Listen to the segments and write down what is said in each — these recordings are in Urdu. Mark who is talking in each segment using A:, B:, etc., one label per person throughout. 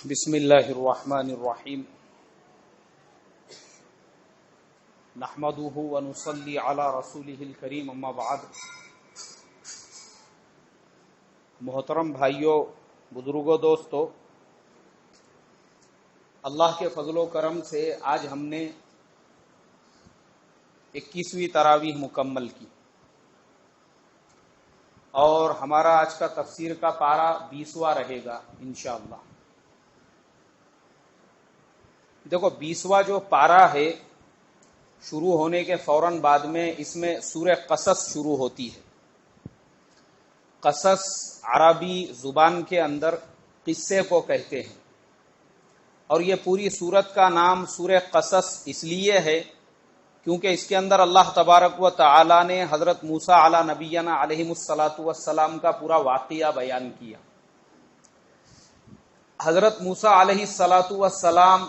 A: بسم اللہ الرحمن الرحیم نحمده ونصلی علی رسولہ الکریم اما بعد۔ محترم بھائیوں، بزرگوں، دوستو، اللہ کے فضل و کرم سے آج ہم نے 21ویں تراویح مکمل کی اور ہمارا آج کا تفسیر کا پارہ 20واں رہے گا انشاءاللہ۔ دیکھو 20واں جو پارہ ہے شروع ہونے کے فوراً بعد میں اس میں سورہ قصص شروع ہوتی ہے۔ قصص عربی زبان کے اندر قصے کو کہتے ہیں، اور یہ پوری سورت کا نام سورہ قصص اس لیے ہے کیونکہ اس کے اندر اللہ تبارک و تعالی نے حضرت موسیٰ علی نبینا علیہ الصلاۃ والسلام کا پورا واقعہ بیان کیا۔ حضرت موسیٰ علیہ الصلاۃ والسلام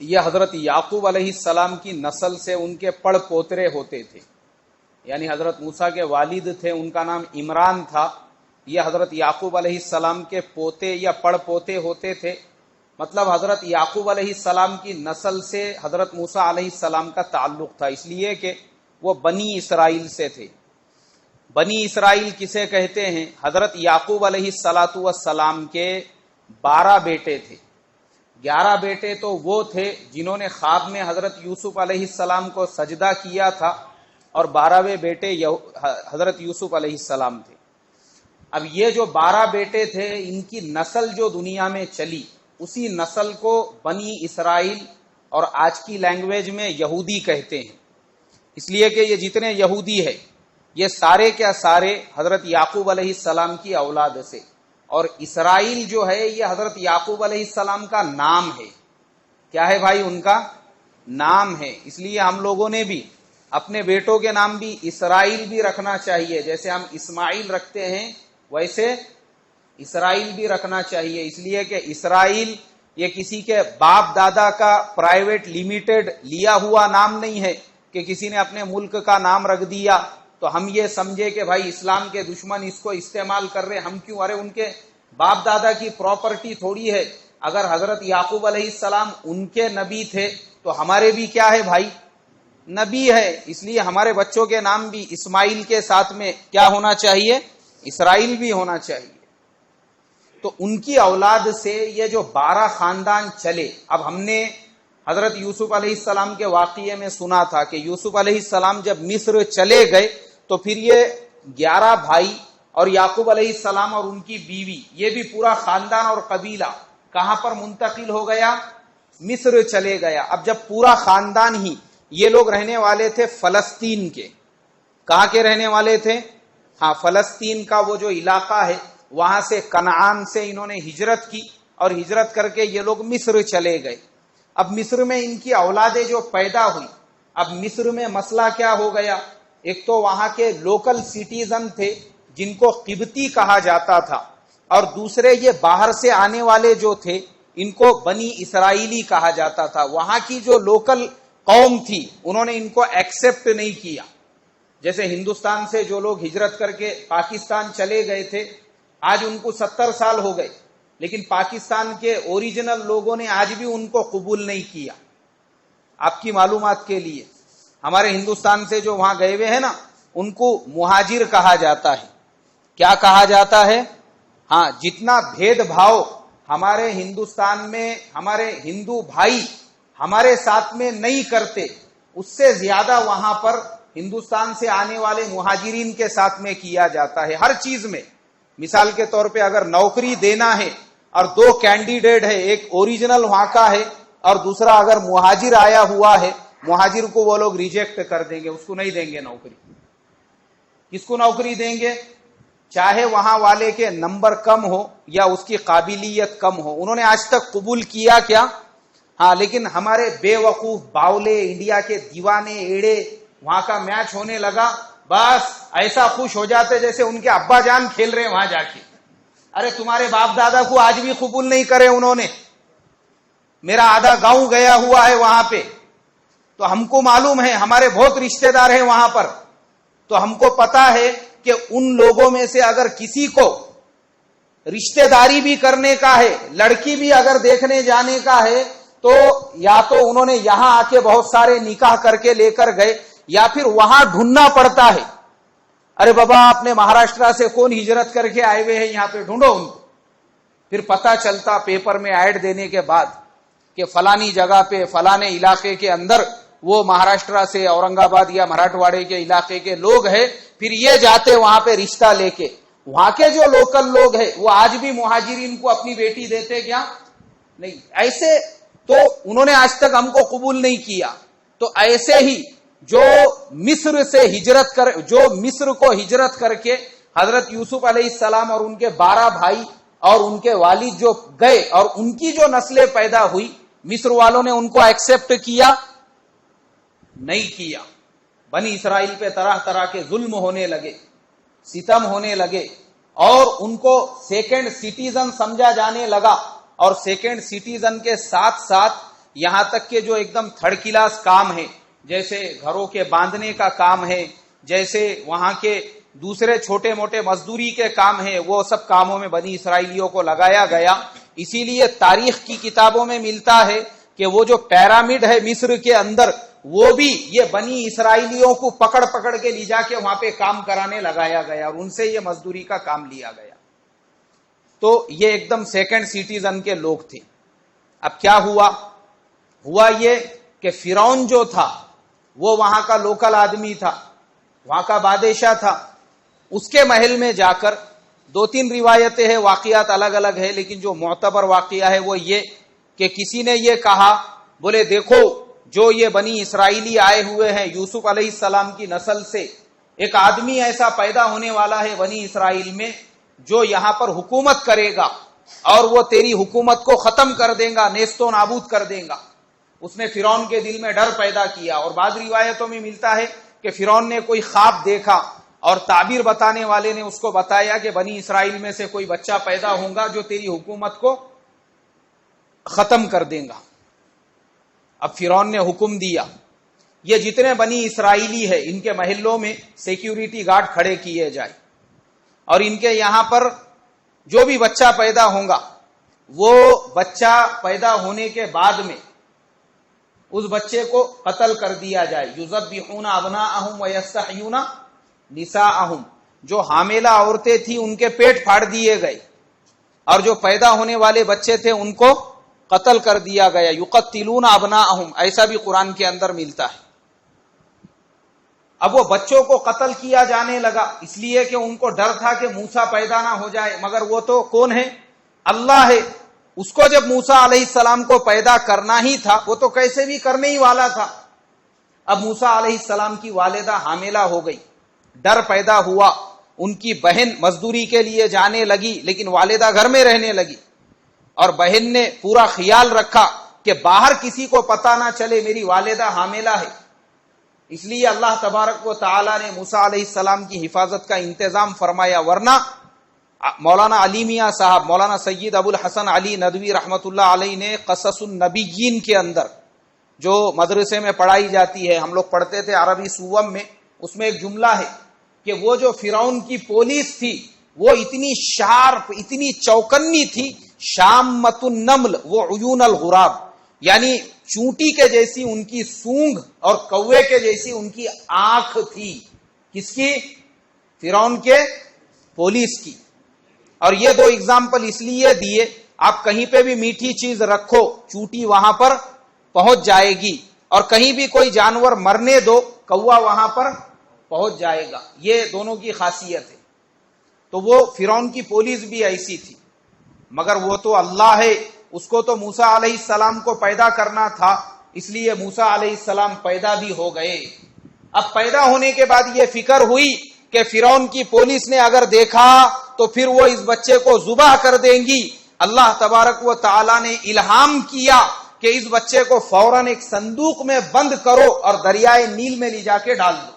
A: یہ حضرت یعقوب علیہ السلام کی نسل سے ان کے پڑ پوترے ہوتے تھے، یعنی حضرت موسیٰ کے والد تھے، ان کا نام عمران تھا، یہ حضرت یعقوب علیہ السلام کے پوتے یا پڑ پوتے ہوتے تھے۔ مطلب حضرت یعقوب علیہ السلام کی نسل سے حضرت موسیٰ علیہ السلام کا تعلق تھا، اس لیے کہ وہ بنی اسرائیل سے تھے۔ بنی اسرائیل کسے کہتے ہیں؟ حضرت یعقوب علیہ السلام کے 12 بیٹے تھے۔ 11 بیٹے تو وہ تھے جنہوں نے خواب میں حضرت یوسف علیہ السلام کو سجدہ کیا تھا، اور 12ویں بیٹے حضرت یوسف علیہ السلام تھے۔ اب یہ جو 12 بیٹے تھے، ان کی نسل جو دنیا میں چلی، اسی نسل کو بنی اسرائیل اور آج کی لینگویج میں یہودی کہتے ہیں، اس لیے کہ یہ جتنے یہودی ہیں یہ سارے کیا سارے حضرت یعقوب علیہ السلام کی اولاد سے، اور اسرائیل جو ہے یہ حضرت یعقوب علیہ السلام کا نام ہے۔ کیا ہے بھائی؟ ان کا نام ہے۔ اس لیے ہم لوگوں نے بھی اپنے بیٹوں کے نام بھی اسرائیل بھی رکھنا چاہیے، جیسے ہم اسماعیل رکھتے ہیں ویسے اسرائیل بھی رکھنا چاہیے، اس لیے کہ اسرائیل یہ کسی کے باپ دادا کا پرائیویٹ لمیٹڈ لیا ہوا نام نہیں ہے کہ کسی نے اپنے ملک کا نام رکھ دیا تو ہم یہ سمجھے کہ بھائی اسلام کے دشمن اس کو استعمال کر رہے، ہم کیوں؟ ارے ان کے باپ دادا کی پراپرٹی تھوڑی ہے۔ اگر حضرت یعقوب علیہ السلام ان کے نبی تھے تو ہمارے بھی کیا ہے بھائی؟ نبی ہے۔ اس لیے ہمارے بچوں کے نام بھی اسماعیل کے ساتھ میں کیا ہونا چاہیے؟ اسرائیل بھی ہونا چاہیے۔ تو ان کی اولاد سے یہ جو 12 خاندان چلے، اب ہم نے حضرت یوسف علیہ السلام کے واقعے میں سنا تھا کہ یوسف علیہ السلام جب مصر چلے گئے تو پھر یہ 11 بھائی اور یعقوب علیہ السلام اور ان کی بیوی، یہ بھی پورا خاندان اور قبیلہ کہاں پر منتقل ہو گیا؟ مصر چلے گیا۔ اب جب پورا خاندان ہی، یہ لوگ رہنے والے تھے فلسطین کے۔ کہاں کے رہنے والے تھے؟ ہاں، فلسطین کا وہ جو علاقہ ہے، وہاں سے کنعان سے انہوں نے ہجرت کی، اور ہجرت کر کے یہ لوگ مصر چلے گئے۔ اب مصر میں ان کی اولادیں جو پیدا ہوئی، اب مصر میں مسئلہ کیا ہو گیا؟ ایک تو وہاں کے لوکل سٹیزن تھے جن کو قبطی کہا جاتا تھا، اور دوسرے یہ باہر سے آنے والے جو تھے ان کو بنی اسرائیلی کہا جاتا تھا۔ وہاں کی جو لوکل قوم تھی انہوں نے ان کو ایکسپٹ نہیں کیا۔ جیسے ہندوستان سے جو لوگ ہجرت کر کے پاکستان چلے گئے تھے، آج ان کو 70 سال ہو گئے، لیکن پاکستان کے اوریجنل لوگوں نے آج بھی ان کو قبول نہیں کیا۔ آپ کی معلومات کے لیے ہمارے ہندوستان سے جو وہاں گئے ہوئے ہیں نا، ان کو مہاجر کہا جاتا ہے۔ کیا کہا جاتا ہے؟ ہاں، جتنا بھید بھاؤ ہمارے ہندوستان میں ہمارے ہندو بھائی ہمارے ساتھ میں نہیں کرتے، اس سے زیادہ وہاں پر ہندوستان سے آنے والے مہاجرین کے ساتھ میں کیا جاتا ہے، ہر چیز میں۔ مثال کے طور پہ اگر نوکری دینا ہے اور 2 کینڈیڈیٹ ہے، ایک اوریجنل وہاں کا ہے اور دوسرا اگر مہاجر آیا ہوا ہے، مہاجر کو وہ لوگ ریجیکٹ کر دیں گے، اس کو نہیں دیں گے نوکری۔ کس کو نوکری دیں گے؟ چاہے وہاں والے کے نمبر کم ہو یا اس کی قابلیت کم ہو۔ انہوں نے آج تک قبول کیا کیا؟ ہاں، لیکن ہمارے بے وقوف باولے، انڈیا کے دیوانے ایڑے، وہاں کا میچ ہونے لگا، بس ایسا خوش ہو جاتے جیسے ان کے ابا جان کھیل رہے ہیں وہاں جا کے۔ ارے تمہارے باپ دادا کو آج بھی قبول نہیں کرے انہوں نے، میرا آدھا گاؤں گیا ہوا ہے وہاں پہ، تو ہم کو معلوم ہے، ہمارے بہت رشتہ دار ہیں وہاں پر، تو ہم کو پتا ہے کہ ان لوگوں میں سے اگر کسی کو رشتے داری بھی کرنے کا ہے، لڑکی بھی اگر دیکھنے جانے کا ہے تو یا تو انہوں نے یہاں آ کے بہت سارے نکاح کر کے لے کر گئے، یا پھر وہاں ڈھونڈنا پڑتا ہے. ارے بابا اپنے مہاراشٹرا سے کون ہجرت کر کے آئے ہوئے ہیں، یہاں پہ ڈھونڈو ان کو. پھر پتا چلتا پیپر میں ایڈ دینے کے بعد کہ فلانی جگہ پہ فلانے علاقے کے اندر وہ مہاراشٹرا سے اورنگ آباد یا مراٹھواڑے کے علاقے کے لوگ ہیں. پھر یہ جاتے وہاں پہ رشتہ لے کے. وہاں کے جو لوکل لوگ ہیں وہ آج بھی مہاجرین کو اپنی بیٹی دیتے کیا؟ نہیں. ایسے تو انہوں نے آج تک ہم کو قبول نہیں کیا. تو ایسے ہی جو مصر کو ہجرت کر کے حضرت یوسف علیہ السلام اور ان کے 12 بھائی اور ان کے والد جو گئے اور ان کی جو نسلیں پیدا ہوئی، مصر والوں نے ان کو ایکسپٹ کیا نہیں کیا. بنی اسرائیل پہ طرح طرح کے ظلم ہونے لگے، ستم ہونے لگے، اور ان کو سیکنڈ سٹیزن سمجھا جانے لگا. اور سیکنڈ سٹیزن کے ساتھ ساتھ یہاں تک کہ جو ایک دم تھرڈ کلاس کام ہے، جیسے گھروں کے باندھنے کا کام ہے، جیسے وہاں کے دوسرے چھوٹے موٹے مزدوری کے کام ہیں، وہ سب کاموں میں بنی اسرائیلیوں کو لگایا گیا. اسی لیے تاریخ کی کتابوں میں ملتا ہے کہ وہ جو پیرامڈ ہے مصر کے اندر، وہ بھی یہ بنی اسرائیلیوں کو پکڑ پکڑ کے لے جا کے وہاں پہ کام کرانے لگایا گیا اور ان سے یہ مزدوری کا کام لیا گیا. تو یہ ایک دم سیکنڈ سٹیزن کے لوگ تھے. اب کیا ہوا یہ کہ فرعون جو تھا وہ وہاں کا لوکل آدمی تھا، وہاں کا بادشاہ تھا. اس کے محل میں جا کر 2-3 روایتیں ہیں، واقعات الگ الگ ہیں، لیکن جو معتبر واقعہ ہے وہ یہ کہ کسی نے یہ کہا، بولے دیکھو جو یہ بنی اسرائیلی آئے ہوئے ہیں یوسف علیہ السلام کی نسل سے، ایک آدمی ایسا پیدا ہونے والا ہے بنی اسرائیل میں جو یہاں پر حکومت کرے گا اور وہ تیری حکومت کو ختم کر دے گا، نیست و نابود کر دے گا. اس نے فرعون کے دل میں ڈر پیدا کیا. اور بعض روایتوں میں ملتا ہے کہ فرعون نے کوئی خواب دیکھا اور تعبیر بتانے والے نے اس کو بتایا کہ بنی اسرائیل میں سے کوئی بچہ پیدا ہوگا جو تیری حکومت کو ختم کر دے گا. اب فرعون نے حکم دیا یہ جتنے بنی اسرائیلی ہیں ان کے محلوں میں سیکیورٹی گارڈ کھڑے کیے جائے، اور ان کے یہاں پر جو بھی بچہ پیدا ہوگا وہ بچہ پیدا ہونے کے بعد میں اس بچے کو قتل کر دیا جائے. یذبحون ابناءهم ویستحیون نساءهم. جو حاملہ عورتیں تھیں ان کے پیٹ پھاڑ دیے گئے، اور جو پیدا ہونے والے بچے تھے ان کو قتل کر دیا گیا. یقتلون ابناءهم، ایسا بھی قرآن کے اندر ملتا ہے. اب وہ بچوں کو قتل کیا جانے لگا اس لیے کہ ان کو ڈر تھا کہ موسیٰ پیدا نہ ہو جائے، مگر وہ تو کون ہے؟ اللہ ہے. اس کو جب موسیٰ علیہ السلام کو پیدا کرنا ہی تھا وہ تو کیسے بھی کرنے ہی والا تھا. اب موسیٰ علیہ السلام کی والدہ حاملہ ہو گئی، ڈر پیدا ہوا، ان کی بہن مزدوری کے لیے جانے لگی لیکن والدہ گھر میں رہنے لگی، اور بہن نے پورا خیال رکھا کہ باہر کسی کو پتا نہ چلے میری والدہ حاملہ ہے. اس لیے اللہ تبارک و تعالی نے موسیٰ علیہ السلام کی حفاظت کا انتظام فرمایا. ورنہ مولانا علی میاں صاحب، مولانا سید ابو الحسن علی ندوی رحمت اللہ علیہ نے قصص النبیین کے اندر جو مدرسے میں پڑھائی جاتی ہے، ہم لوگ پڑھتے تھے عربی سوم میں، اس میں ایک جملہ ہے کہ وہ جو فرعون کی پولیس تھی وہ اتنی شارپ، اتنی چوکنی تھی، شامت النمل وہ عیون الغراب، یعنی چونٹی کے جیسی ان کی سونگ اور کوے کے جیسی ان کی آنکھ تھی. کس کی؟ فرعون کے پولیس کی. اور یہ 2 اگزامپل اس لیے دیے، آپ کہیں پہ بھی میٹھی چیز رکھو چونٹی وہاں پر پہنچ جائے گی، اور کہیں بھی کوئی جانور مرنے دو کوا وہاں پر پہنچ جائے گا. یہ دونوں کی خاصیت ہے. تو وہ فرعون کی پولیس بھی ایسی تھی، مگر وہ تو اللہ ہے، اس کو تو موسیٰ علیہ السلام کو پیدا کرنا تھا، اس لیے موسیٰ علیہ السلام پیدا بھی ہو گئے. اب پیدا ہونے کے بعد یہ فکر ہوئی کہ فرعون کی پولیس نے اگر دیکھا تو پھر وہ اس بچے کو ذبح کر دیں گی. اللہ تبارک و تعالی نے الہام کیا کہ اس بچے کو فوراً ایک صندوق میں بند کرو اور دریائے نیل میں لے جا کے ڈال دو.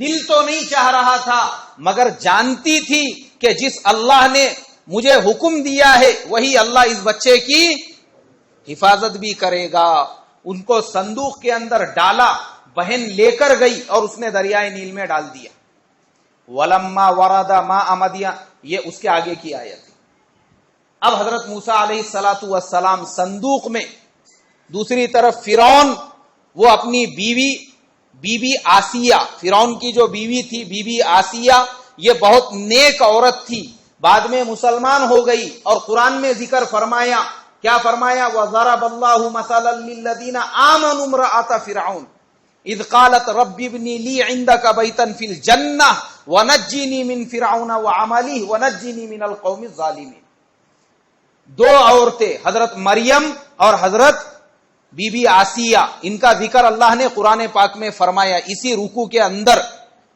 A: دل تو نہیں چاہ رہا تھا، مگر جانتی تھی کہ جس اللہ نے مجھے حکم دیا ہے وہی اللہ اس بچے کی حفاظت بھی کرے گا. ان کو صندوق کے اندر ڈالا، بہن لے کر گئی اور اس نے دریائے نیل میں ڈال دیا. وَلَمَّا وَرَدَ مَاءَ مَدْيَنَ یہ اس کے آگے کی آیت ہے۔ اب حضرت موسیٰ علیہ السلام صندوق میں، دوسری طرف فرعون وہ اپنی بی بی آسیہ، فرعون کی جو بیوی تھی بی بی آسیہ، یہ بہت نیک عورت تھی، بعد میں مسلمان ہو گئی، اور قرآن میں ذکر فرمایا، کیا فرمایا؟ وَضَرَبَ اللَّهُ مَثَلًا لِّلَّذِينَ آمَنُوا امْرَأَتَ فِرْعَوْنَ اذ قالت رب ابن لی عندك بیتا فی الجنہ ونجنی من فرعون وعملہ ونجنی من القوم الظالمین۔ دو عورتیں حضرت مریم اور حضرت بی بی آسیہ، ان کا ذکر اللہ نے قرآن پاک میں فرمایا اسی رکوع کے اندر۔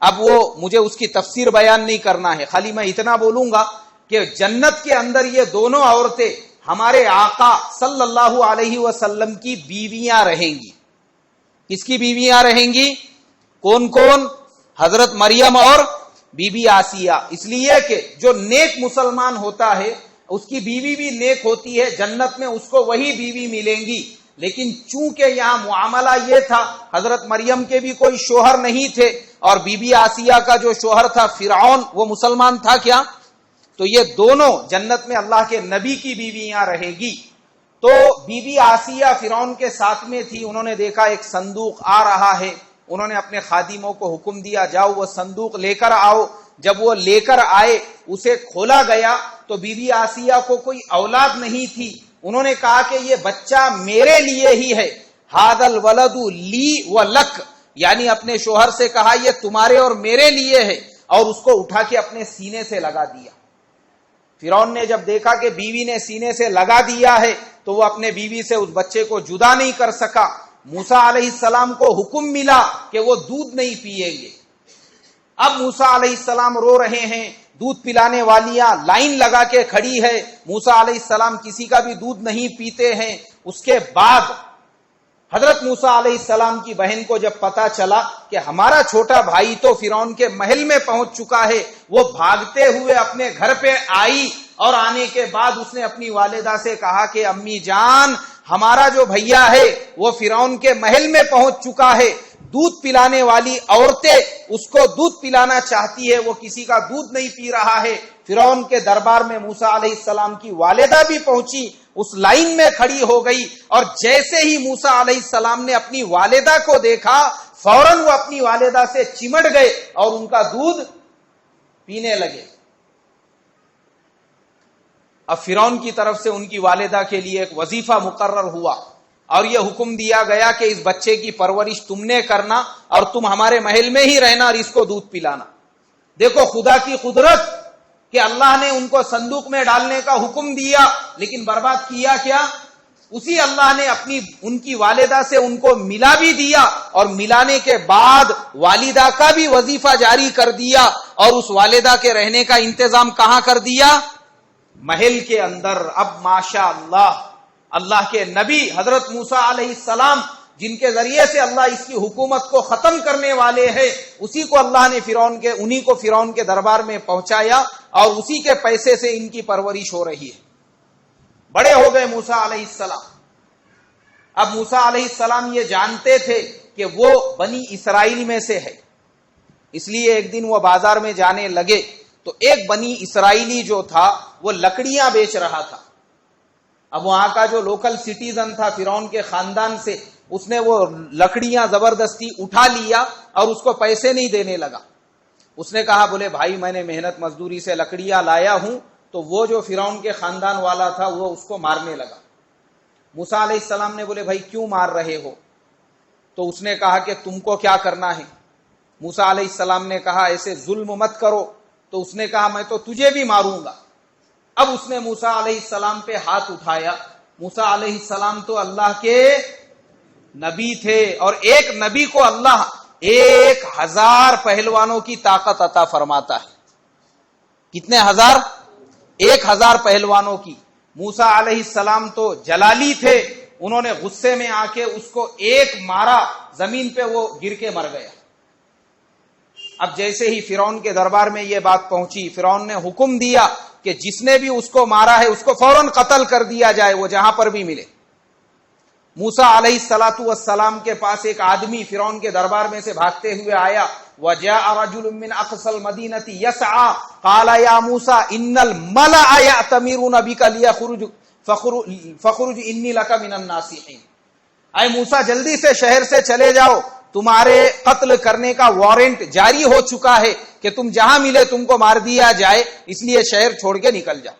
A: اب وہ مجھے اس کی تفسیر بیان نہیں کرنا ہے، خالی میں اتنا بولوں گا کہ جنت کے اندر یہ دونوں عورتیں ہمارے آقا صلی اللہ علیہ وسلم کی بیویاں رہیں گی۔ کس کی بیویاں رہیں گی؟ کون کون؟ حضرت مریم اور بی بی آسیہ۔ اس لیے کہ جو نیک مسلمان ہوتا ہے اس کی بیوی بھی نیک ہوتی ہے، جنت میں اس کو وہی بیوی ملیں گی۔ لیکن چونکہ یہاں معاملہ یہ تھا، حضرت مریم کے بھی کوئی شوہر نہیں تھے، اور بی بی آسیہ کا جو شوہر تھا فرعون، وہ مسلمان تھا کیا؟ تو یہ دونوں جنت میں اللہ کے نبی کی بیویاں رہے گی۔ تو بی بی آسیہ فرعون کے ساتھ میں تھی، انہوں نے دیکھا ایک صندوق آ رہا ہے، انہوں نے اپنے خادموں کو حکم دیا جاؤ وہ صندوق لے کر آؤ۔ جب وہ لے کر آئے، اسے کھولا گیا تو بی بی آسیہ کو کوئی اولاد نہیں تھی، انہوں نے کہا کہ یہ بچہ میرے لیے ہی ہے، ھذا الولد لی ولک، یعنی اپنے شوہر سے کہا یہ تمہارے اور میرے لیے ہے، اور اس کو اٹھا کے اپنے سینے سے لگا دیا۔ فرعون نے جب دیکھا کہ بیوی نے سینے سے لگا دیا ہے تو وہ اپنے بیوی سے اس بچے کو جدا نہیں کر سکا۔ موسیٰ علیہ السلام کو حکم ملا کہ وہ دودھ نہیں پیئیں گے۔ اب موسیٰ علیہ السلام رو رہے ہیں، دودھ پلانے والیاں لائن لگا کے کھڑی ہے، موسیٰ علیہ السلام کسی کا بھی دودھ نہیں پیتے ہیں۔ اس کے بعد حضرت موسیٰ علیہ السلام کی بہن کو جب پتا چلا کہ ہمارا چھوٹا بھائی تو فرعون کے محل میں پہنچ چکا ہے، وہ بھاگتے ہوئے اپنے گھر پہ آئی، اور آنے کے بعد اس نے اپنی والدہ سے کہا کہ امی جان، ہمارا جو بھیا ہے وہ فرعون کے محل میں پہنچ چکا ہے، دودھ پلانے والی عورتیں اس کو دودھ پلانا چاہتی ہے، وہ کسی کا دودھ نہیں پی رہا ہے۔ فرعون کے دربار میں موسیٰ علیہ السلام کی والدہ بھی پہنچی، اس لائن میں کھڑی ہو گئی، اور جیسے ہی موسیٰ علیہ السلام نے اپنی والدہ کو دیکھا، فوراً وہ اپنی والدہ سے چمٹ گئے اور ان کا دودھ پینے لگے۔ اب فرعون کی طرف سے ان کی والدہ کے لیے ایک وظیفہ مقرر ہوا، اور یہ حکم دیا گیا کہ اس بچے کی پرورش تم نے کرنا، اور تم ہمارے محل میں ہی رہنا اور اس کو دودھ پلانا۔ دیکھو خدا کی قدرت کہ اللہ نے ان کو صندوق میں ڈالنے کا حکم دیا، لیکن برباد کیا کیا؟ اسی اللہ نے ان کی والدہ سے ان کو ملا بھی دیا، اور ملانے کے بعد والدہ کا بھی وظیفہ جاری کر دیا، اور اس والدہ کے رہنے کا انتظام کہاں کر دیا؟ محل کے اندر۔ اب ماشاء اللہ کے نبی حضرت موسیٰ علیہ السلام، جن کے ذریعے سے اللہ اس کی حکومت کو ختم کرنے والے ہیں، اسی کو اللہ نے انہی کو فرعون کے دربار میں پہنچایا، اور اسی کے پیسے سے ان کی پرورش ہو رہی ہے۔ بڑے ہو گئے موسیٰ علیہ السلام۔ اب موسیٰ علیہ السلام یہ جانتے تھے کہ وہ بنی اسرائیل میں سے ہے، اس لیے ایک دن وہ بازار میں جانے لگے تو ایک بنی اسرائیلی جو تھا وہ لکڑیاں بیچ رہا تھا۔ اب وہاں کا جو لوکل سٹیزن تھا فرعون کے خاندان سے، اس نے وہ لکڑیاں زبردستی اٹھا لیا اور اس کو پیسے نہیں دینے لگا۔ اس نے کہا بولے بھائی میں نے محنت مزدوری سے لکڑیاں لایا ہوں، تو وہ جو فرعون کے خاندان والا تھا وہ اس کو مارنے لگا۔ موسیٰ علیہ السلام نے بولے بھائی کیوں مار رہے ہو؟ تو اس نے کہا کہ تم کو کیا کرنا ہے؟ موسیٰ علیہ السلام نے کہا ایسے ظلم مت کرو، تو اس نے کہا میں تو تجھے بھی ماروں گا۔ اب اس نے موسیٰ علیہ السلام پہ ہاتھ اٹھایا۔ موسیٰ علیہ السلام تو اللہ کے نبی تھے، اور ایک نبی کو اللہ 1000 پہلوانوں کی طاقت عطا فرماتا ہے۔ کتنے ہزار؟ 1000 پہلوانوں کی۔ موسیٰ علیہ السلام تو جلالی تھے، انہوں نے غصے میں آ کے اس کو ایک مارا، زمین پہ وہ گر کے مر گیا۔ اب جیسے ہی فرعون کے دربار میں یہ بات پہنچی، فرعون نے حکم دیا کہ جس نے بھی اس کو مارا ہے اس کو فوراً قتل کر دیا جائے، وہ جہاں پر بھی ملے۔ موسیٰ علیہ السلام کے پاس ایک آدمی فرعون کے دربار میں سے بھاگتے ہوئے آیا، وجاء رجل من اقصى المدينة يسعى قال يا موسى ان الملأ يأتمرون بك فخرج انی لک من الناصحین. اے موسیٰ جلدی سے شہر سے چلے جاؤ، تمہارے قتل کرنے کا وارنٹ جاری ہو چکا ہے کہ تم جہاں ملے تم کو مار دیا جائے، اس لیے شہر چھوڑ کے نکل جاؤ.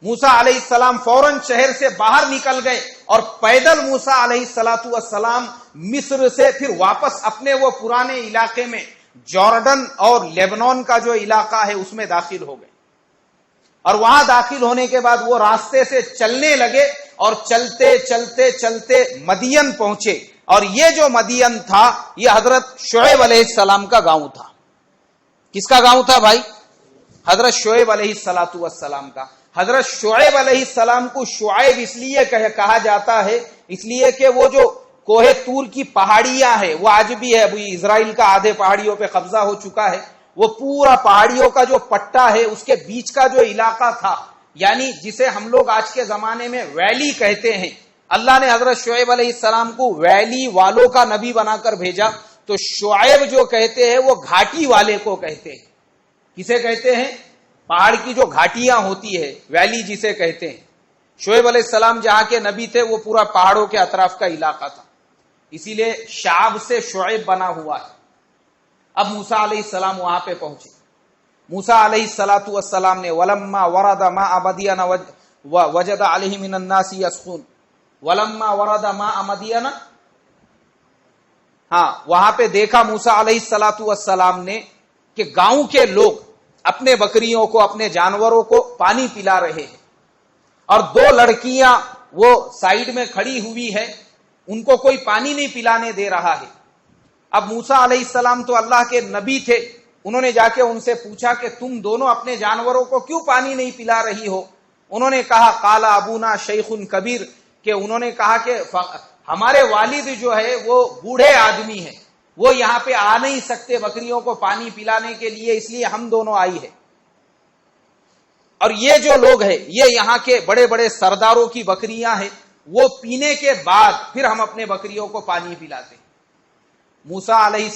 A: موسیٰ علیہ السلام فوراً شہر سے باہر نکل گئے اور پیدل موسیٰ علیہ السلام مصر سے پھر واپس اپنے وہ پرانے علاقے میں جارڈن اور لیبنان کا جو علاقہ ہے اس میں داخل ہو گئے. اور وہاں داخل ہونے کے بعد وہ راستے سے چلنے لگے اور چلتے چلتے چلتے مدین پہنچے. اور یہ جو مدین تھا یہ حضرت شعیب علیہ السلام کا گاؤں تھا. کس کا گاؤں تھا بھائی؟ حضرت شعیب علیہ السلام کا. حضرت شعیب علیہ السلام کو شعیب اس لیے کہا جاتا ہے اس لیے کہ وہ جو کوہ طور کی پہاڑیاں ہیں وہ آج بھی ہے. ابھی اسرائیل کا آدھے پہاڑیوں پہ قبضہ ہو چکا ہے. وہ پورا پہاڑیوں کا جو پٹا ہے اس کے بیچ کا جو علاقہ تھا، یعنی جسے ہم لوگ آج کے زمانے میں ویلی کہتے ہیں، اللہ نے حضرت شعیب علیہ السلام کو ویلی والوں کا نبی بنا کر بھیجا. تو شعیب جو کہتے ہیں وہ گھاٹی والے کو کہتے ہیں. کسے کہتے ہیں؟ پہاڑ کی جو گھاٹیاں ہوتی ہے ویلی جسے کہتے ہیں. شعیب علیہ السلام جہاں کے نبی تھے وہ پورا پہاڑوں کے اطراف کا علاقہ تھا، اسی لیے شعب سے شعیب بنا ہوا ہے. اب موسیٰ علیہ السلام وہاں پہ پہنچے. موسیٰ علیہ السلام نے ولما ورد ماء مدین وجد علیہ من الناس یسقون. ولما ورد ماء مدین، ہاں وہاں پہ دیکھا موسیٰ علیہ السلام نے کہ گاؤں کے لوگ اپنے بکریوں کو اپنے جانوروں کو پانی پلا رہے ہیں اور دو لڑکیاں وہ سائیڈ میں کھڑی ہوئی ہے، ان کو کوئی پانی نہیں پلانے دے رہا ہے. اب موسیٰ علیہ السلام تو اللہ کے نبی تھے، انہوں نے جا کے ان سے پوچھا کہ تم دونوں اپنے جانوروں کو کیوں پانی نہیں پلا رہی ہو؟ انہوں نے کہا قال ابونا شیخ کبیر، کہ انہوں نے کہا کہ ہمارے والد جو ہے وہ بوڑھے آدمی ہیں، وہ یہاں پہ آ نہیں سکتے بکریوں کو پانی پلانے کے لیے، اس لیے ہم دونوں آئی ہے. اور یہ جو لوگ ہیں یہ یہاں کے بڑے بڑے سرداروں کی بکریاں ہیں، وہ پینے کے بعد پھر ہم اپنے بکریوں کو پانی پلاتے ہیں. موسیٰ علیہ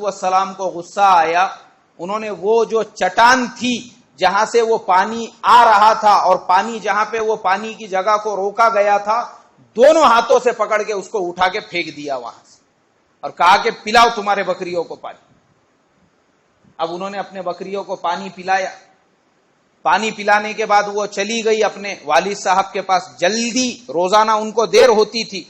A: السلام کو غصہ آیا. انہوں نے وہ جو چٹان تھی جہاں سے وہ پانی آ رہا تھا اور پانی جہاں پہ وہ پانی کی جگہ کو روکا گیا تھا، دونوں ہاتھوں سے پکڑ کے اس کو اٹھا کے پھینک دیا وہاں سے اور کہا کہ پلاؤ تمہارے بکریوں کو پانی. اب انہوں نے اپنے بکریوں کو پانی پلایا. پانی پلانے کے بعد وہ چلی گئی اپنے والد صاحب کے پاس. جلدی روزانہ ان کو دیر ہوتی تھی.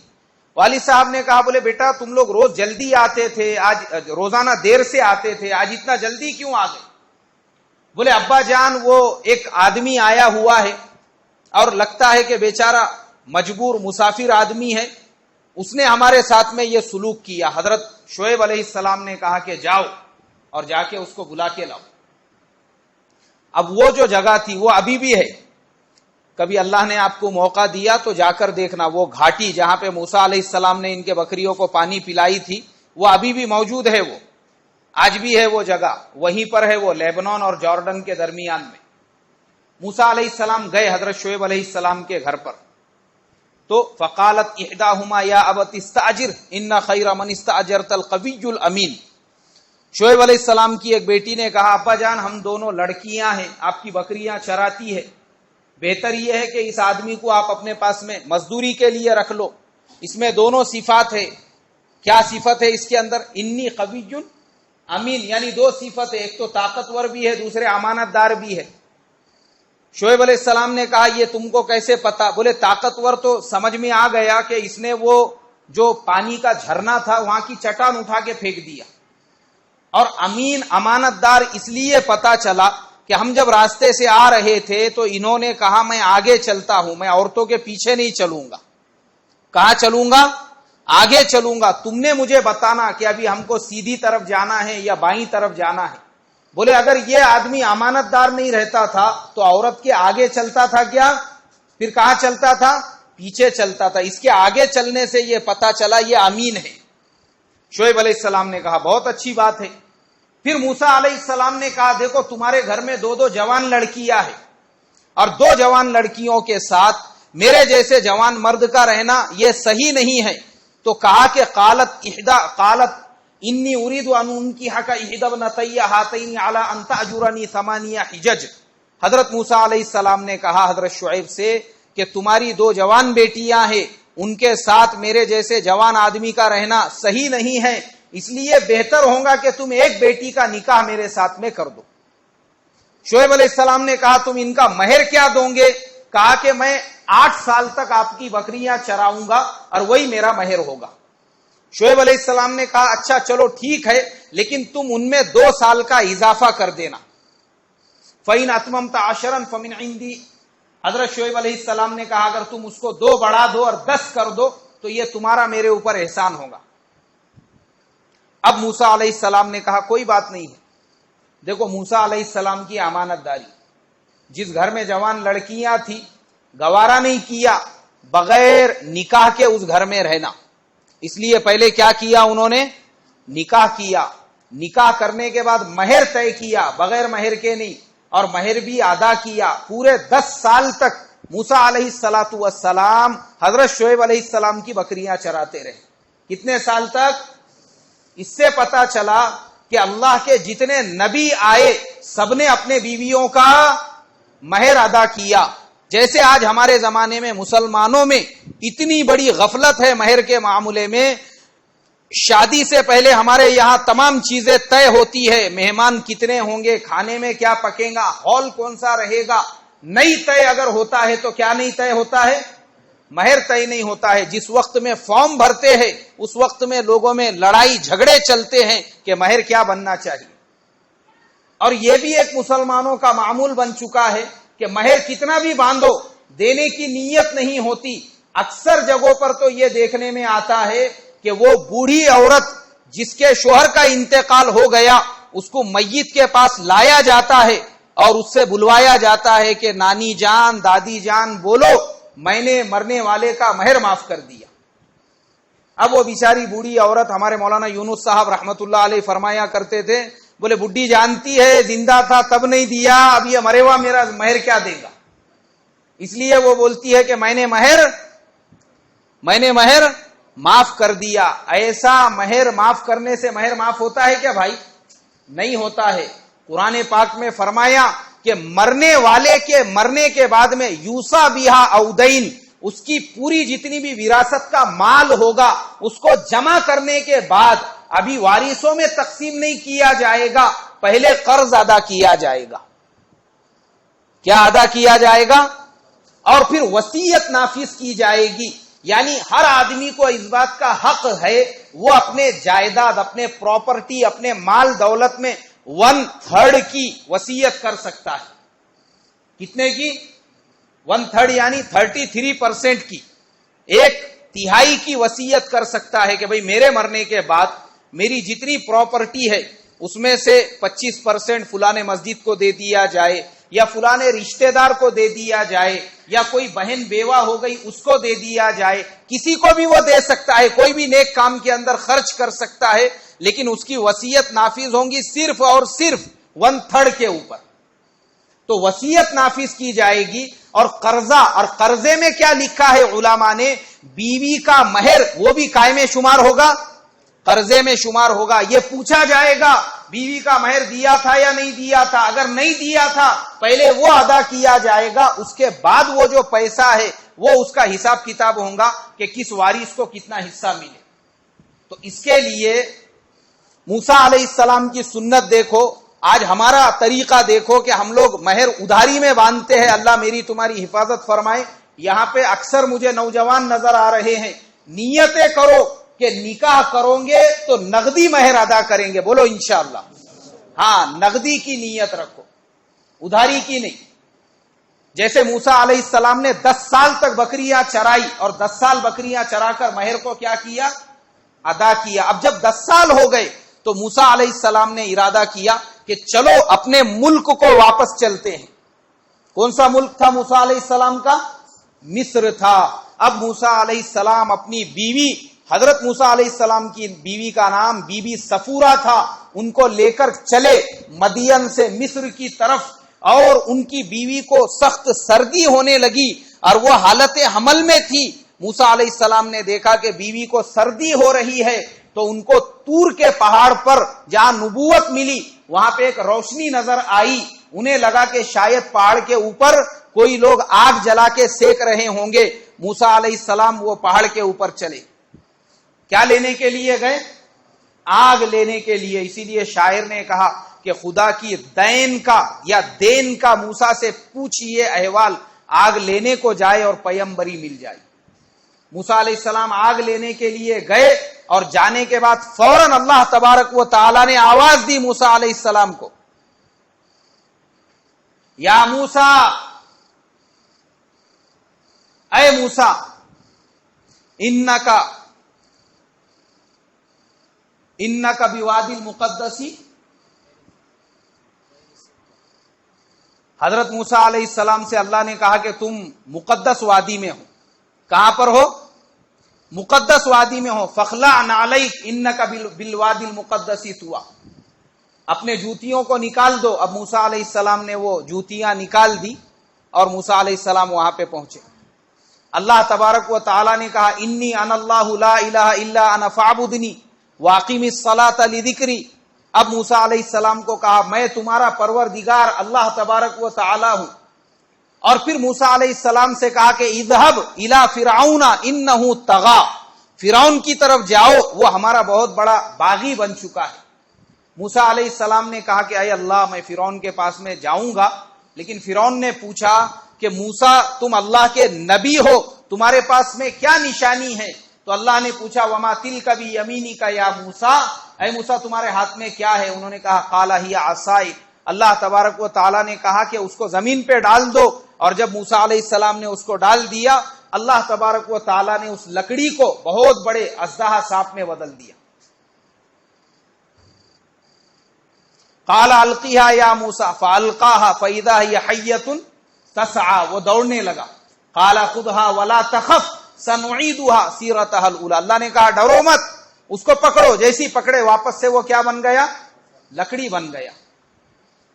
A: والد صاحب نے کہا بولے بیٹا تم لوگ روز جلدی آتے تھے، آج روزانہ دیر سے آتے تھے، آج اتنا جلدی کیوں آ گئے؟ بولے ابا جان وہ ایک آدمی آیا ہوا ہے اور لگتا ہے کہ بیچارہ مجبور مسافر آدمی ہے، اس نے ہمارے ساتھ میں یہ سلوک کیا. حضرت شعیب علیہ السلام نے کہا کہ جاؤ اور جا کے اس کو بلا کے لاؤ. اب وہ جو جگہ تھی وہ ابھی بھی ہے، کبھی اللہ نے آپ کو موقع دیا تو جا کر دیکھنا. وہ گھاٹی جہاں پہ موسیٰ علیہ السلام نے ان کے بکریوں کو پانی پلائی تھی وہ ابھی بھی موجود ہے، وہ آج بھی ہے وہ جگہ، وہیں پر ہے وہ لیبنان اور جارڈن کے درمیان میں. موسیٰ علیہ السلام گئے حضرت شعیب علیہ السلام کے گھر پر تو فقالت احداہما یا ابت استاجر ان خیر من استاجرت القوی الامین. شعیب علیہ السلام کی ایک بیٹی نے کہا ابا جان ہم دونوں لڑکیاں ہیں، آپ کی بکریاں چراتی ہے، بہتر یہ ہے کہ اس آدمی کو آپ اپنے پاس میں مزدوری کے لیے رکھ لو. اس میں دونوں صفات ہے. کیا صفت ہے اس کے اندر؟ انی قوی امین، یعنی دو صفت ہے، ایک تو طاقتور بھی ہے، دوسرے امانت دار بھی ہے. شعیب علیہ السلام نے کہا یہ تم کو کیسے پتا؟ بولے طاقتور تو سمجھ میں آ گیا کہ اس نے وہ جو پانی کا جھرنا تھا وہاں کی چٹان اٹھا کے پھینک دیا. اور امین امانت دار اس لیے پتا چلا کہ ہم جب راستے سے آ رہے تھے تو انہوں نے کہا میں آگے چلتا ہوں، میں عورتوں کے پیچھے نہیں چلوں گا. کہاں چلوں گا؟ آگے چلوں گا. تم نے مجھے بتانا کہ ابھی ہم کو سیدھی طرف جانا ہے یا بائیں طرف جانا ہے. بولے اگر یہ آدمی امانت دار نہیں رہتا تھا تو عورت کے آگے چلتا تھا کیا؟ پھر کہاں چلتا تھا؟ پیچھے چلتا تھا. اس کے آگے چلنے سے یہ پتا چلا یہ امین ہے. شعیب علیہ السلام نے کہا بہت اچھی بات ہے. پھر موسیٰ علیہ السلام نے کہا دیکھو تمہارے گھر میں دو جوان لڑکیاں ہیں اور دو جوان لڑکیوں کے ساتھ میرے جیسے جوان مرد کا رہنا یہ صحیح نہیں ہے. تو کہا کہ قالت انی اریدُ ان انکحک احدی ابنتی ہاتین علی ان تأجرنی ثمانیہ حجج. حضرت موسیٰ علیہ السلام نے کہا حضرت شعیب سے کہ تمہاری 2 جوان بیٹیاں ہیں، ان کے ساتھ میرے جیسے جوان آدمی کا رہنا صحیح نہیں ہے، اس لیے بہتر ہوگا کہ تم ایک بیٹی کا نکاح میرے ساتھ میں کر دو. شعیب علیہ السلام نے کہا تم ان کا مہر کیا دو گے؟ کہا کہ میں 8 سال تک آپ کی بکریاں چراؤں گا اور وہی میرا مہر ہوگا. شعیب علیہ السلام نے کہا اچھا چلو ٹھیک ہے، لیکن تم ان میں 2 سال کا اضافہ کر دینا. فَإِنْ أَتْمَمْتَ عَشْرًا فَمِنْ عِنْدِي. حضرت شعیب علیہ السلام نے کہا اگر تم اس کو 2 بڑھا دو اور 10 کر دو تو یہ تمہارا میرے اوپر احسان ہوگا. اب موسیٰ علیہ السلام نے کہا کوئی بات نہیں ہے. دیکھو موسیٰ علیہ السلام کی امانت داری، جس گھر میں جوان لڑکیاں تھی گوارا نہیں کیا بغیر نکاح کے اس گھر میں رہنا، اس لیے پہلے کیا کیا انہوں نے؟ نکاح کیا. نکاح کرنے کے بعد مہر طے کیا بغیر مہر کے نہیں، اور مہر بھی ادا کیا. پورے 10 سال تک موسیٰ علیہ السلام حضرت شعیب علیہ السلام کی بکریاں چراتے رہے. کتنے سال تک؟ اس سے پتا چلا کہ اللہ کے جتنے نبی آئے سب نے اپنے بیویوں کا مہر ادا کیا. جیسے آج ہمارے زمانے میں مسلمانوں میں اتنی بڑی غفلت ہے مہر کے معاملے میں. شادی سے پہلے ہمارے یہاں تمام چیزیں طے ہوتی ہے، مہمان کتنے ہوں گے، کھانے میں کیا پکے گا، ہال کون سا رہے گا. نہیں طے اگر ہوتا ہے تو کیا نہیں طے ہوتا ہے؟ مہر طے نہیں ہوتا ہے. جس وقت میں فارم بھرتے ہیں اس وقت میں لوگوں میں لڑائی جھگڑے چلتے ہیں کہ مہر کیا بننا چاہیے. اور یہ بھی ایک مسلمانوں کا معمول بن چکا ہے کہ مہر کتنا بھی باندھو دینے کی نیت نہیں ہوتی. اکثر جگہوں پر تو یہ دیکھنے میں آتا ہے کہ وہ بوڑھی عورت جس کے شوہر کا انتقال ہو گیا اس کو میت کے پاس لایا جاتا ہے اور اس سے بلوایا جاتا ہے کہ نانی جان دادی جان بولو میں نے مرنے والے کا مہر معاف کر دیا. اب وہ بیچاری بوڑھی عورت، ہمارے مولانا یونس صاحب رحمت اللہ علیہ فرمایا کرتے تھے، بولے بڈھی جانتی ہے زندہ تھا تب نہیں دیا، اب یہ مرے ہوا میرا مہر کیا دے گا. اس لیے وہ بولتی ہے کہ میں نے مہر معاف کر دیا. ایسا مہر معاف کرنے سے مہر معاف ہوتا ہے کیا بھائی؟ نہیں ہوتا ہے. قرآن پاک میں فرمایا کہ مرنے والے کے مرنے کے بعد میں یوسا بیہا اودین، اس کی پوری جتنی بھی وراثت کا مال ہوگا اس کو جمع کرنے کے بعد ابھی وارثوں میں تقسیم نہیں کیا جائے گا، پہلے قرض ادا کیا جائے گا. کیا ادا کیا جائے گا؟ اور پھر وصیت نافذ کی جائے گی. یعنی ہر آدمی کو اس بات کا حق ہے وہ اپنے جائیداد، اپنے پراپرٹی، اپنے مال دولت میں 1/3 کی وصیت کر سکتا ہے. کتنے کی؟ 1/3 یعنی 33% کی، 1/3 کی وصیت کر سکتا ہے کہ بھئی میرے مرنے کے بعد میری جتنی پراپرٹی ہے اس میں سے 25% فلانے مسجد کو دے دیا جائے، یا فلانے رشتہ دار کو دے دیا جائے، یا کوئی بہن بیوہ ہو گئی اس کو دے دیا جائے. کسی کو بھی وہ دے سکتا ہے، کوئی بھی نیک کام کے اندر خرچ کر سکتا ہے، لیکن اس کی وصیت نافذ ہوں گی صرف اور صرف 1/3 کے اوپر. تو وصیت نافذ کی جائے گی. اور قرضہ، اور قرضے میں کیا لکھا ہے علماء نے؟ بیوی کا مہر وہ بھی قائم شمار ہوگا، قرضے میں شمار ہوگا. یہ پوچھا جائے گا بیوی کا مہر دیا تھا یا نہیں دیا تھا. اگر نہیں دیا تھا پہلے وہ ادا کیا جائے گا، اس کے بعد وہ جو پیسہ ہے وہ اس کا حساب کتاب ہوگا کہ کس وارث کو کتنا حصہ ملے. تو اس کے لیے موسیٰ علیہ السلام کی سنت دیکھو، آج ہمارا طریقہ دیکھو کہ ہم لوگ مہر ادھاری میں باندھتے ہیں. اللہ میری تمہاری حفاظت فرمائے. یہاں پہ اکثر مجھے نوجوان نظر آ رہے ہیں، نیتیں کرو کہ نکاح کرو گے تو نقدی مہر ادا کریں گے، بولو انشاءاللہ. ہاں نقدی کی نیت رکھو، ادھاری کی نہیں. جیسے موسیٰ علیہ السلام نے 10 سال تک بکریاں چرائی اور 10 سال بکریاں چرا کر مہر کو کیا کیا؟ ادا کیا. اب جب 10 سال ہو گئے تو موسیٰ علیہ السلام نے ارادہ کیا کہ چلو اپنے ملک کو واپس چلتے ہیں. کون سا ملک تھا موسیٰ علیہ السلام کا؟ مصر تھا. اب موسیٰ علیہ السلام اپنی بیوی، حضرت موسیٰ علیہ السلام کی بیوی کا نام بی بی صفورہ تھا، ان کو لے کر چلے مدین سے مصر کی طرف. اور ان کی بیوی کو سخت سردی ہونے لگی اور وہ حالت حمل میں تھی. موسیٰ علیہ السلام نے دیکھا کہ بیوی کو سردی ہو رہی ہے، تو ان کو طور کے پہاڑ پر جہاں نبوت ملی وہاں پہ ایک روشنی نظر آئی. انہیں لگا کہ شاید پہاڑ کے اوپر کوئی لوگ آگ جلا کے سیک رہے ہوں گے. موسیٰ علیہ السلام وہ پہاڑ کے اوپر چلے. کیا لینے کے لیے گئے؟ آگ لینے کے لیے. اسی لیے شاعر نے کہا کہ خدا کی دین کا یا دین کا موسیٰ سے پوچھئے احوال، آگ لینے کو جائے اور پیمبری مل جائے. موسیٰ علیہ السلام آگ لینے کے لیے گئے اور جانے کے بعد فوراً اللہ تبارک و تعالی نے آواز دی موسیٰ علیہ السلام کو، یا موسیٰ، اے موسیٰ، انک بوادی المقدس. حضرت موسیٰ علیہ السلام سے اللہ نے کہا کہ تم مقدس وادی میں ہو. کہاں پر ہو؟ مقدس وادی میں ہو. فخلع نعلیک انک بالوادی المقدس طویٰ. اپنے جوتیوں کو نکال دو. اب موسیٰ علیہ السلام نے وہ جوتیاں نکال دی اور موسیٰ علیہ السلام وہاں پہ پہنچے. اللہ تبارک و تعالی نے کہا انی انا اللہ لا الہ الا انا فاعبدنی واقم الصلاۃ لذکری. اب موسیٰ علیہ السلام کو کہا میں تمہارا پروردگار اللہ تبارک و تعالی ہوں. اور پھر موسیٰ علیہ السلام سے کہا کہ اذهب الى فرعون انه طغى. فرعون کی طرف جاؤ، وہ ہمارا بہت بڑا باغی بن چکا ہے. موسیٰ علیہ السلام نے کہا کہ اے اللہ میں فرعون کے پاس میں جاؤں گا. لیکن فرعون نے پوچھا کہ موسیٰ تم اللہ کے نبی ہو، تمہارے پاس میں کیا نشانی ہے؟ تو اللہ نے پوچھا وما تلک بیمینک یا موسیٰ، اے موسیٰ تمہارے ہاتھ میں کیا ہے؟ انہوں نے کہا قال ہی عصائی. اللہ تبارک و تعالی نے کہا کہ اس کو زمین پہ ڈال دو. اور جب موسیٰ علیہ السلام نے اس کو ڈال دیا، اللہ تبارک و تعالی نے اس لکڑی کو بہت بڑے اژدہا سانپ میں بدل دیا. قال القیہا یا موسیٰ فالقاها فاذا هی حیۃ تسعى. وہ دوڑنے لگا. قال خذها ولا تخف سنعيدها سیرتها الاولى. اللہ نے کہا ڈرو مت، اس کو پکڑو. جیسی پکڑے واپس سے وہ کیا بن گیا؟ لکڑی بن گیا.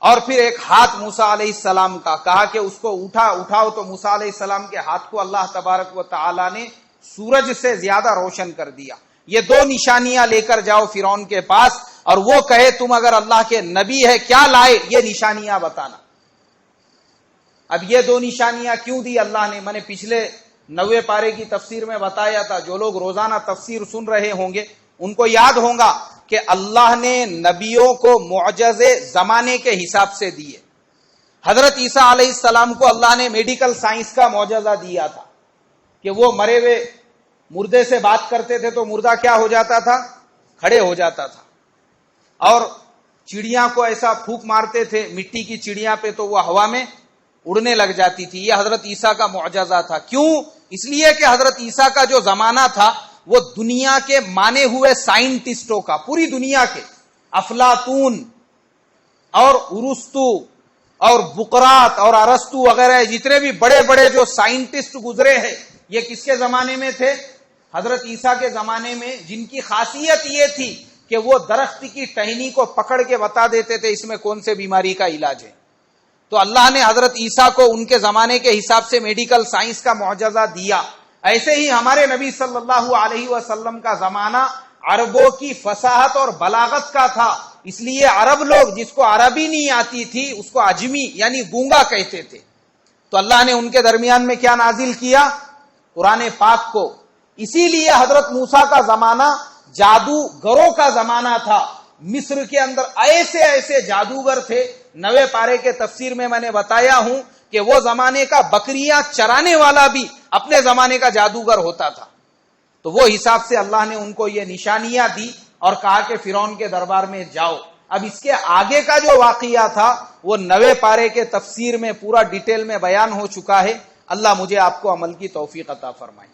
A: اور پھر ایک ہاتھ موسیٰ علیہ السلام کا، کہا کہ اس کو اٹھاؤ. تو موسیٰ علیہ السلام کے ہاتھ کو اللہ تبارک و تعالی نے سورج سے زیادہ روشن کر دیا. یہ دو نشانیاں لے کر جاؤ فرعون کے پاس، اور وہ کہے تم اگر اللہ کے نبی ہے کیا لائے، یہ نشانیاں بتانا. اب یہ دو نشانیاں کیوں دی اللہ نے؟ میں نے پچھلے 90 پارے کی تفسیر میں بتایا تھا. جو لوگ روزانہ تفسیر سن رہے ہوں گے ان کو یاد ہوگا کہ اللہ نے نبیوں کو معجزے زمانے کے حساب سے دیے. حضرت عیسیٰ علیہ السلام کو اللہ نے میڈیکل سائنس کا معجزہ دیا تھا کہ وہ مرے ہوئے مردے سے بات کرتے تھے تو مردہ کیا ہو جاتا تھا؟ کھڑے ہو جاتا تھا. اور چڑیاں کو ایسا پھونک مارتے تھے مٹی کی چڑیاں پہ تو وہ ہوا میں اڑنے لگ جاتی تھی. یہ حضرت عیسیٰ کا معجزہ تھا. کیوں؟ اس لیے کہ حضرت عیسیٰ کا جو زمانہ تھا وہ دنیا کے مانے ہوئے سائنٹسٹوں کا، پوری دنیا کے، افلاطون اور ارسطو اور بقراط اور ارسطو وغیرہ جتنے بھی بڑے بڑے جو سائنٹسٹ گزرے ہیں یہ کس کے زمانے میں تھے؟ حضرت عیسیٰ کے زمانے میں. جن کی خاصیت یہ تھی کہ وہ درخت کی ٹہنی کو پکڑ کے بتا دیتے تھے اس میں کون سے بیماری کا علاج ہے. تو اللہ نے حضرت عیسیٰ کو ان کے زمانے کے حساب سے میڈیکل سائنس کا معجزہ دیا. ایسے ہی ہمارے نبی صلی اللہ علیہ وسلم کا زمانہ عربوں کی فصاحت اور بلاغت کا تھا. اس لیے عرب لوگ جس کو عربی نہیں آتی تھی اس کو عجمی یعنی گونگا کہتے تھے. تو اللہ نے ان کے درمیان میں کیا نازل کیا؟ قرآن پاک کو. اسی لیے حضرت موسیٰ کا زمانہ جادوگروں کا زمانہ تھا. مصر کے اندر ایسے ایسے جادوگر تھے. 90 پارے کے تفسیر میں نے بتایا ہوں کہ وہ زمانے کا بکریاں چرانے والا بھی اپنے زمانے کا جادوگر ہوتا تھا. تو وہ حساب سے اللہ نے ان کو یہ نشانیاں دی اور کہا کہ فرعون کے دربار میں جاؤ. اب اس کے آگے کا جو واقعہ تھا وہ 90 پارے کے تفسیر میں پورا ڈیٹیل میں بیان ہو چکا ہے. اللہ مجھے آپ کو عمل کی توفیق عطا فرمائے.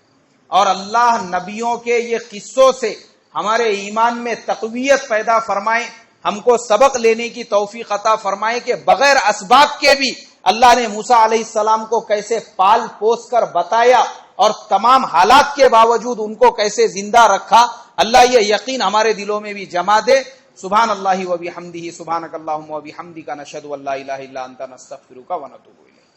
A: اور اللہ نبیوں کے یہ قصوں سے ہمارے ایمان میں تقویت پیدا فرمائے. ہم کو سبق لینے کی توفیق عطا فرمائے کہ بغیر اسباب کے بھی اللہ نے موسیٰ علیہ السلام کو کیسے پال پوس کر بتایا اور تمام حالات کے باوجود ان کو کیسے زندہ رکھا. اللہ یہ یقین ہمارے دلوں میں بھی جما دے. سبحان اللہ و بحمدہ، سبحانک اللہم و بحمدک، نشہد ان لا الہ الا انت، نستغفرک و نتوب الیک.